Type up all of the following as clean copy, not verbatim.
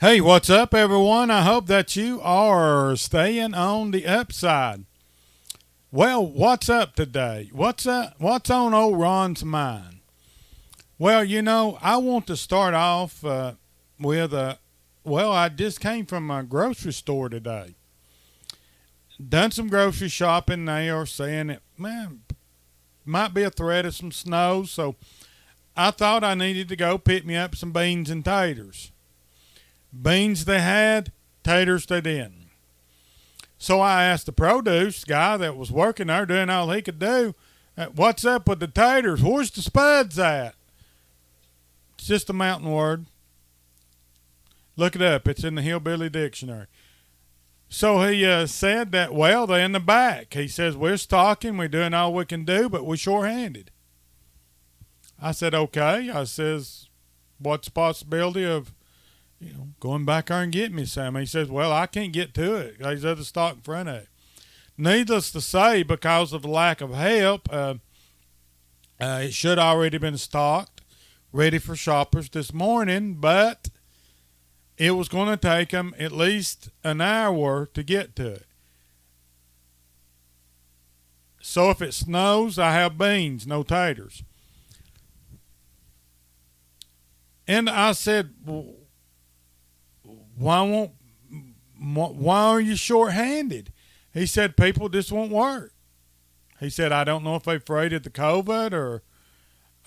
Hey, what's up, everyone? I hope that you are staying on the upside. Well, what's up today? What's up? What's on old Ron's mind? Well, I want to start off with well, I just came from a grocery store today. Done some grocery shopping there, saying it, man, might be a threat of some snow, so I thought I needed to go pick me up some beans and taters. Beans they had, taters they didn't. So I asked the produce guy that was working there doing all he could do, what's up with the taters? Where's the spuds at? It's just a mountain word. Look it up. It's in the Hillbilly Dictionary. So he said that, well, they're in the back. He says, we're stocking, we're doing all we can do, but we're short-handed. I said, okay. I says, what's the possibility of going back there and getting me some? He says, well, I can't get to it. There's other stock in front of it. Needless to say, because of the lack of help, it should already been stocked, ready for shoppers this morning, but it was going to take them at least an hour to get to it. So if it snows, I have beans, no taters. And I said, well, why are you short-handed? He said, people just won't work. He said, I don't know if they're afraid of the COVID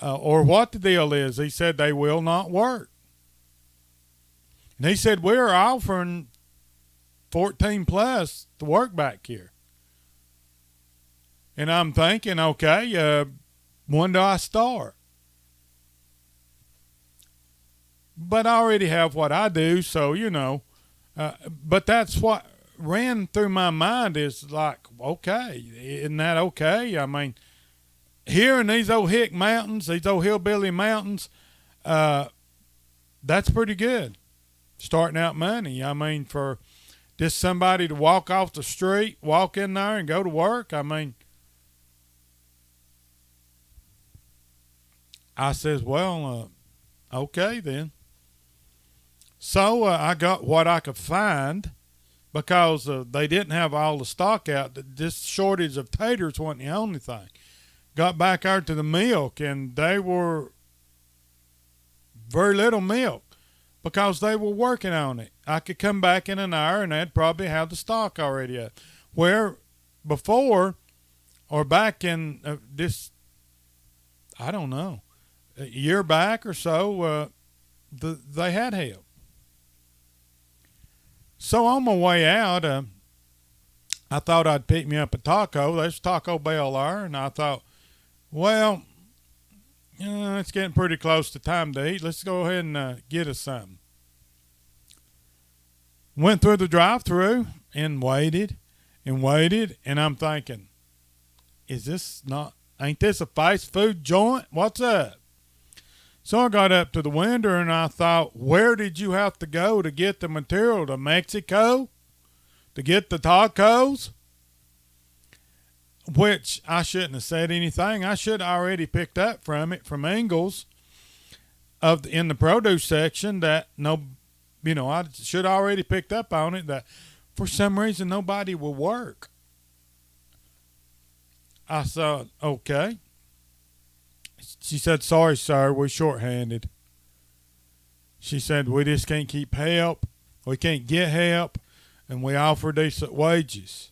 or what the deal is. He said, they will not work. And he said, we're offering 14 plus to work back here. And I'm thinking, okay, when do I start? But I already have what I do, so, but that's what ran through my mind is like, okay, isn't that okay? I mean, here in these old hick mountains, these old hillbilly mountains, that's pretty good. Starting out money. I mean, for just somebody to walk off the street, walk in there and go to work, I mean, I says, well, okay then. So I got what I could find because they didn't have all the stock out. This shortage of taters wasn't the only thing. Got back out to the milk, and they were very little milk because they were working on it. I could come back in an hour, and they'd probably have the stock already up. Where before or back in this, I don't know, a year back or so, they had help. So on my way out, I thought I'd pick me up a taco. There's Taco Bell there, and I thought, well, it's getting pretty close to time to eat. Let's go ahead and get us something. Went through the drive-through and waited, and I'm thinking, ain't this a fast food joint? What's up? So I got up to the window and I thought, where did you have to go to get the material? To Mexico? To get the tacos? Which I shouldn't have said anything. I should have already picked up from it from Ingles in the produce section that I should have already picked up on it that for some reason nobody will work. I thought, okay. She said, sorry, sir, we're short-handed. She said, we just can't keep help. We can't get help, and we offer decent wages.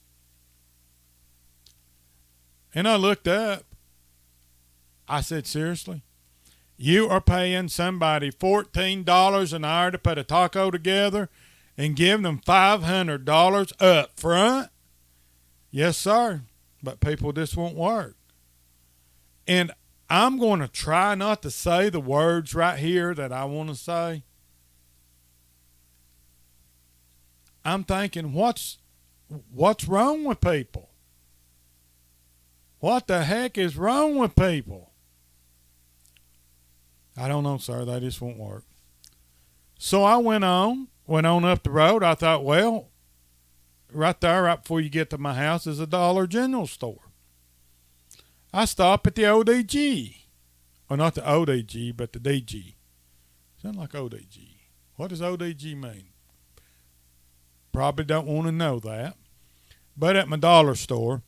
And I looked up. I said, seriously? You are paying somebody $14 an hour to put a taco together and give them $500 up front? Yes, sir, but people just won't work. And I'm going to try not to say the words right here that I want to say. I'm thinking, what's wrong with people? What the heck is wrong with people? I don't know, sir. They just won't work. So I went on up the road. I thought, well, right there, right before you get to my house, is a Dollar General store. I stop at the ODG. Or not the ODG, but the DG. Sound like ODG. What does ODG mean? probably don't want to know that. But at my dollar store,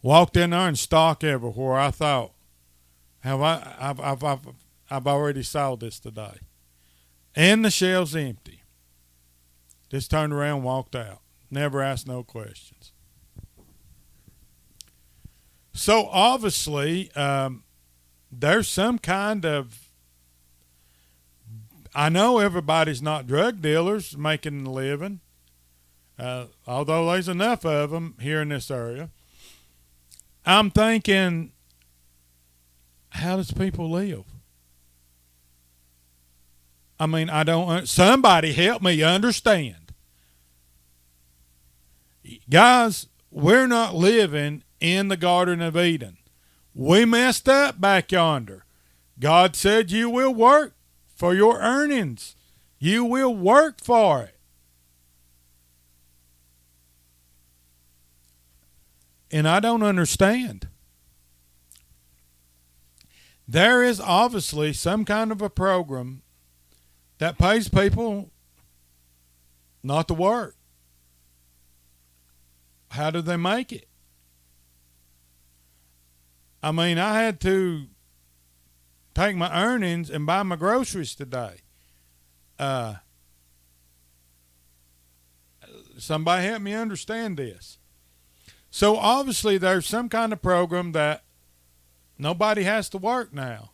walked in there and stock everywhere. I thought, I've already saw this today. And the shelves empty. Just turned around, walked out. Never asked no questions. So obviously, there's some kind of. I know everybody's not drug dealers making a living, although there's enough of them here in this area. I'm thinking, how does people live? I mean, I don't. Somebody help me understand. Guys, we're not living in the Garden of Eden. We messed up back yonder. God said you will work for your earnings. You will work for it. And I don't understand. There is obviously some kind of a program that pays people not to work. How do they make it? I mean, I had to take my earnings and buy my groceries today. Somebody help me understand this. So obviously there's some kind of program that nobody has to work now.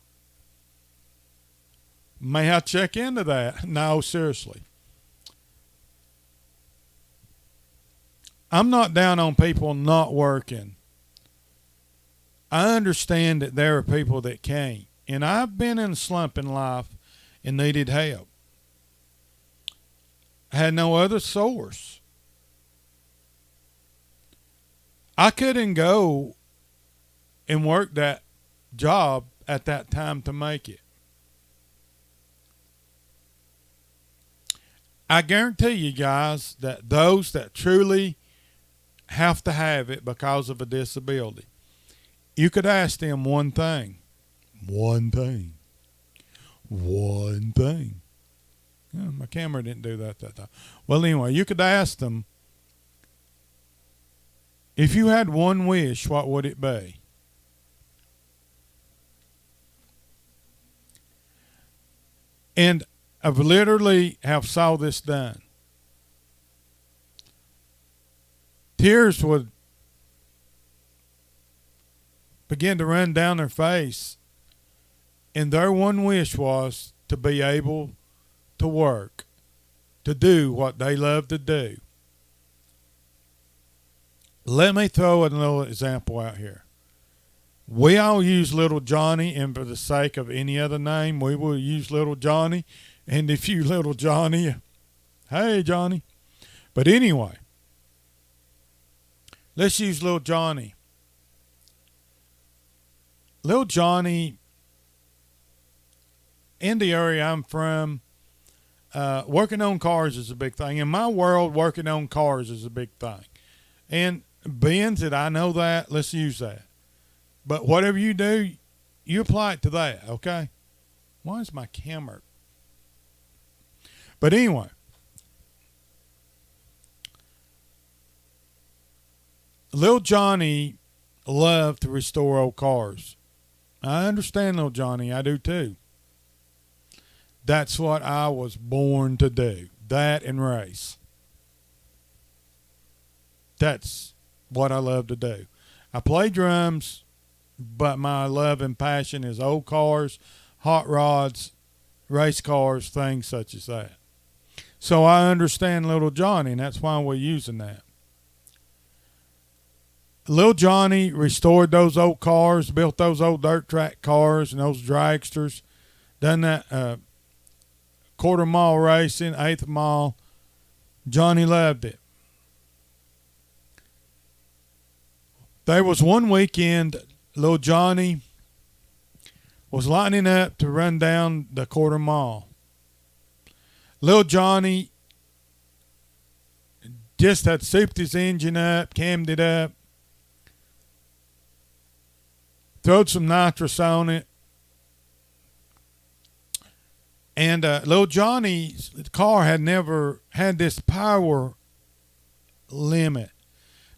May have to check into that. No, seriously. I'm not down on people not working. I understand that there are people that can't. And I've been in a slump in life and needed help. I had no other source. I couldn't go and work that job at that time to make it. I guarantee you guys that those that truly have to have it because of a disability, you could ask them one thing. One thing. One thing. Yeah, my camera didn't do that time. Well, anyway, you could ask them, if you had one wish, what would it be? And I've literally have saw this done. Tears would begin to run down their face, and their one wish was to be able to work, to do what they love to do. Let me throw a little example out here. We all use Little Johnny, and for the sake of any other name, we will use Little Johnny. And if you Little Johnny, hey Johnny. But anyway, let's use Little Johnny. Little Johnny, in the area I'm from, working on cars is a big thing. In my world, working on cars is a big thing. And being that I know that, let's use that. But whatever you do, you apply it to that, okay? Why is my camera? But anyway, Lil Johnny loved to restore old cars. I understand Lil Johnny, I do too. That's what I was born to do. That and race. That's what I love to do. I play drums, but my love and passion is old cars, hot rods, race cars, things such as that. So I understand Little Johnny, and that's why we're using that. Little Johnny restored those old cars, built those old dirt track cars and those dragsters, done that quarter mile racing, eighth mile. Johnny loved it. There was one weekend, Little Johnny was lining up to run down the quarter mile. Little Johnny just had souped his engine up, cammed it up, throwed some nitrous on it, And little Johnny's car had never had this power limit.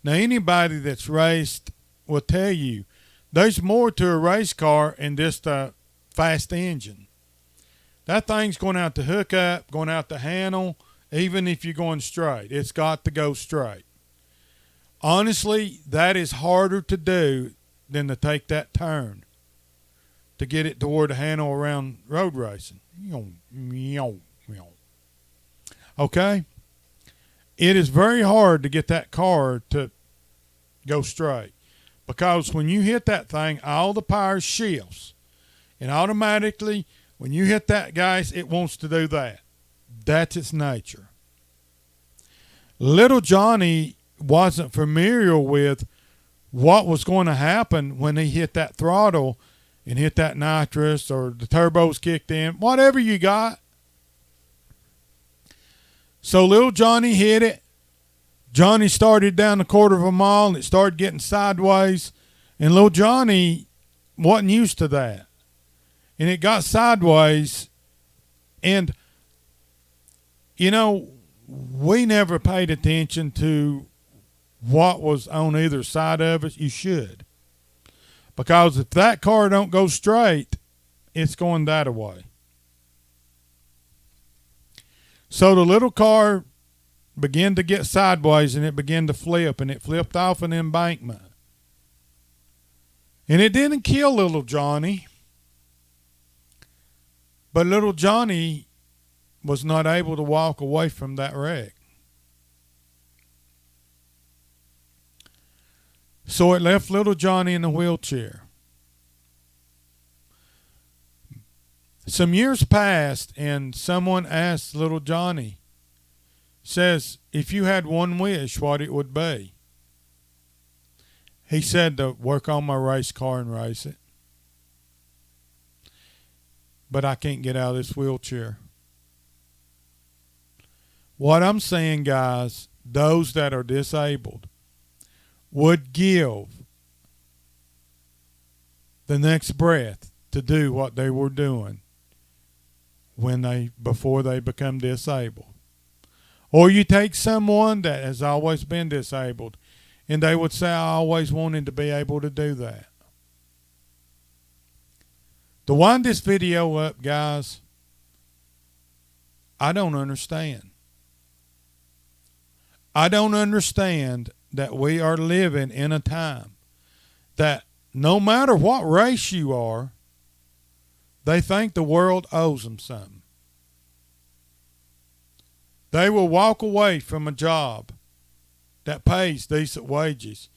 Now, anybody that's raced will tell you there's more to a race car than just a fast engine. That thing's going out to hook up, going out to handle, even if you're going straight. It's got to go straight. Honestly, that is harder to do than to take that turn to get it toward the handle around road racing. Okay? It is very hard to get that car to go straight because when you hit that thing, all the power shifts. And automatically, when you hit that, guys, it wants to do that. That's its nature. Little Johnny wasn't familiar with what was going to happen when he hit that throttle and hit that nitrous or the turbos kicked in, whatever you got. So little Johnny hit it. Johnny started down a quarter of a mile and it started getting sideways. And little Johnny wasn't used to that. And it got sideways. And, you know, we never paid attention to what was on either side of it. You should. Because if that car don't go straight, it's going that way. So the little car began to get sideways and it began to flip, and it flipped off an embankment. And it didn't kill little Johnny, but little Johnny was not able to walk away from that wreck. So it left little Johnny in a wheelchair. Some years passed, and someone asked little Johnny, says, if you had one wish, what it would be? He said to work on my race car and race it. But I can't get out of this wheelchair. What I'm saying, guys, those that are disabled would give the next breath to do what they were doing before they become disabled. Or you take someone that has always been disabled and they would say, I always wanted to be able to do that. To wind this video up, guys, I don't understand. I don't understand that we are living in a time that no matter what race you are, they think the world owes them something. They will walk away from a job that pays decent wages.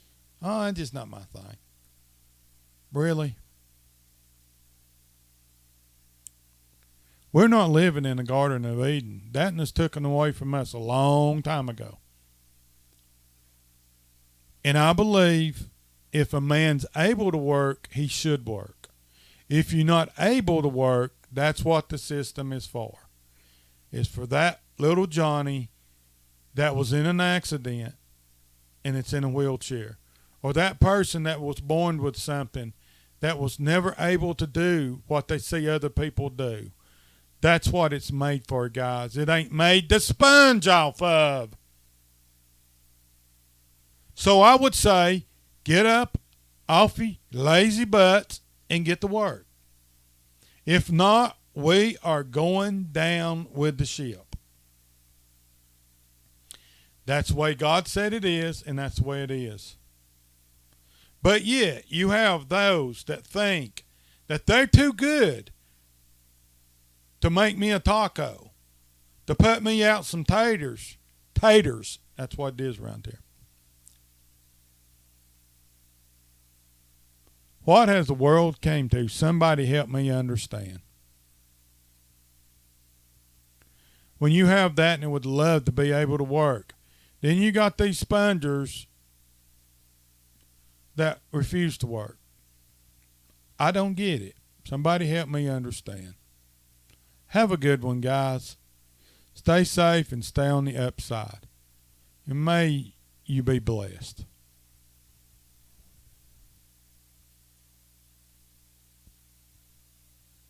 Oh, it's just not my thing. Really? We're not living in the Garden of Eden. That was taken away from us a long time ago. And I believe if a man's able to work, he should work. If you're not able to work, that's what the system is for. It's for that little Johnny that was in an accident and it's in a wheelchair. Or that person that was born with something that was never able to do what they see other people do. That's what it's made for, guys. It ain't made to sponge off of. So I would say, get up off your lazy butts and get to work. If not, we are going down with the ship. That's the way God said it is, and that's the way it is. But yet, you have those that think that they're too good to make me a taco, to put me out some taters. Taters, that's what it is around here. What has the world came to? Somebody help me understand. When you have that and would love to be able to work, then you got these spongers that refuse to work. I don't get it. Somebody help me understand. Have a good one, guys. Stay safe and stay on the upside. And may you be blessed.